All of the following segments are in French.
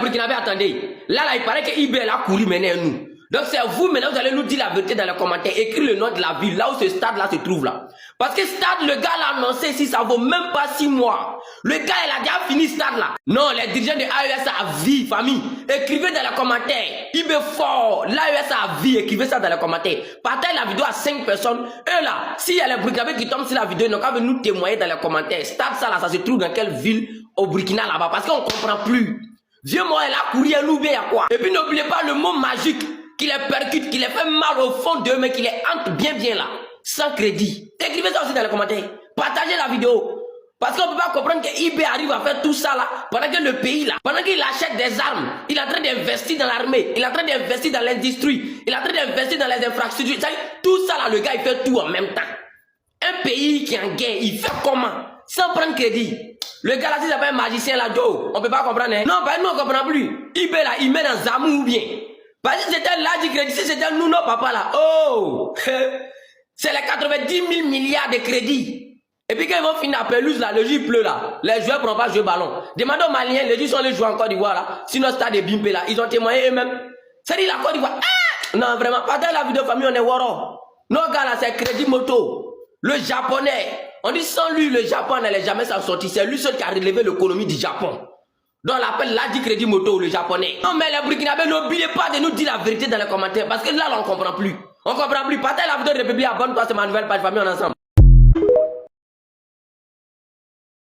Burkinabés, attendez. Là, il paraît que IB a couru mener nous. Donc c'est vous maintenant, vous allez nous dire la vérité dans les commentaires. Écrire le nom de la ville, là où ce stade-là se trouve là. Parce que stade, le gars l'a annoncé ici, ça vaut même pas 6 mois. Le gars, il a déjà fini stade là. Non, les dirigeants de AES à vie, famille. Écrivez dans les commentaires. IB fort, l'AES à vie, écrivez ça dans les commentaires. Partagez la vidéo à 5 personnes. Et là, s'il y a les Burkinabés qui tombent sur la vidéo, ils n'ont qu'à venir nous témoigner dans les commentaires. Stade ça là, ça se trouve dans quelle ville au Burkina là-bas. Parce qu'on comprend plus. Vieux moi, elle a couru un loup bien à quoi. Et puis n'oubliez pas le mot magique. Qui les percute, qui les fait mal au fond d'eux, mais qui les hante bien là, sans crédit. Écrivez ça aussi dans les commentaires. Partagez la vidéo. Parce qu'on ne peut pas comprendre que IB arrive à faire tout ça là, pendant que le pays là, pendant qu'il achète des armes, il est en train d'investir dans l'armée, il est en train d'investir dans l'industrie, il est en train d'investir dans les infrastructures. Tout ça là, le gars il fait tout en même temps. Un pays qui est en guerre, il fait comment? Sans prendre crédit. Le gars là, si c'est pas un magicien là, Joe, on ne peut pas comprendre. Hein? Non, bah, nous on ne comprend plus. IB là, il met dans Zamou ou bien. Parce que c'était là du crédit, si c'était nous, nos papas là, oh, c'est les 90 000 milliards de crédits. Et puis quand ils vont finir à pelouse là, le jour pleut là, les joueurs ne pourront pas jouer ballon. Demandez aux Maliens, les joueurs sont les joueurs en Côte d'Ivoire là, sinon stade de Bimpé là, ils ont témoigné eux-mêmes. C'est-à-dire la Côte d'Ivoire, non vraiment, partagez la vidéo famille, on est waro. Nos gars là, c'est crédit moto. Le japonais, on dit sans lui, le Japon n'allait jamais s'en sortir. C'est lui seul qui a relevé l'économie du Japon. Donc on l'appelle l'Adi Crédit Moto, le japonais. Non mais les Burkinabés, n'oubliez pas de nous dire la vérité dans les commentaires. Parce que là, on ne comprend plus. On ne comprend plus. Partagez la vidéo de République, abonne-toi, c'est ma nouvelle page famille, on est ensemble.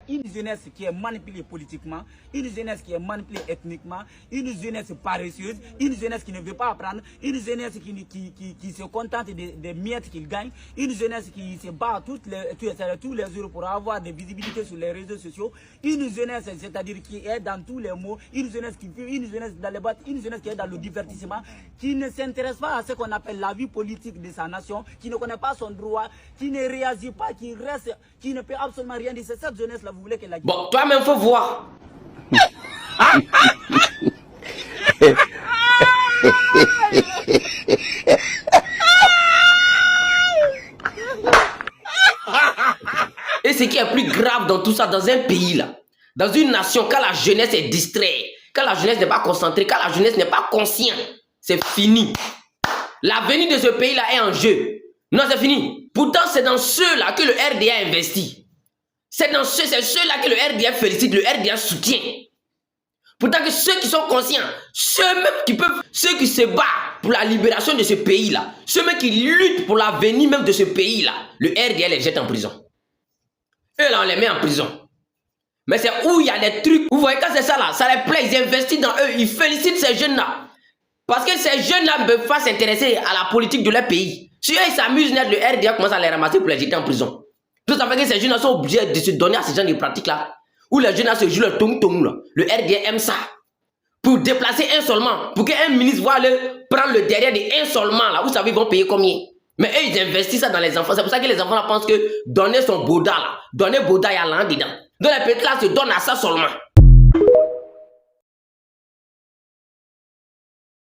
Une jeunesse qui est manipulée politiquement, une jeunesse qui est manipulée ethniquement, une jeunesse paresseuse, une jeunesse qui ne veut pas apprendre, une jeunesse qui se contente des miettes qu'il gagne, une jeunesse qui se bat tous les jours pour avoir des visibilités sur les réseaux sociaux, une jeunesse, c'est-à-dire qui est dans tous les mots, une jeunesse qui vit, une jeunesse dans les boîtes, une jeunesse qui est dans le divertissement, qui ne s'intéresse pas à ce qu'on appelle la vie politique de sa nation, qui ne connaît pas son droit, qui ne réagit pas, qui reste, qui ne peut absolument rien dire. C'est cette jeunesse-là. Bon, toi-même, faut voir. Et ce qui est plus grave dans tout ça, dans un pays là, dans une nation, quand la jeunesse est distraite, quand la jeunesse n'est pas concentrée, quand la jeunesse n'est pas consciente, c'est fini. L'avenir de ce pays-là est en jeu. Non, c'est fini. Pourtant, c'est dans ceux-là que le RDA investit. C'est dans ceux-là que le RDA félicite, le RDA soutient. Pourtant que ceux qui sont conscients, ceux qui se battent pour la libération de ce pays-là, ceux même qui luttent pour l'avenir même de ce pays-là, le RDA les jette en prison. Eux là, on les met en prison. Mais c'est où il y a des trucs, vous voyez quand c'est ça là, ça les plaît, ils investissent dans eux, ils félicitent ces jeunes-là. Parce que ces jeunes-là ne peuvent pas s'intéresser à la politique de leur pays. Si eux ils s'amusent, le RDA commence à les ramasser pour les jeter en prison. Tout ça fait que ces jeunes sont obligés de se donner à ces gens de pratiques-là. Où les jeunes se jouent le tong-tong là. Le RDA aime ça. Pour déplacer un seulement. Pour qu'un ministre voit prendre le derrière de un seulement là. Vous savez, ils vont payer combien? Mais eux, ils investissent ça dans les enfants. C'est pour ça que les enfants là, pensent que donner son boda là. Donner boda, il y a l'an dedans. Donc les petits là se donnent à ça seulement.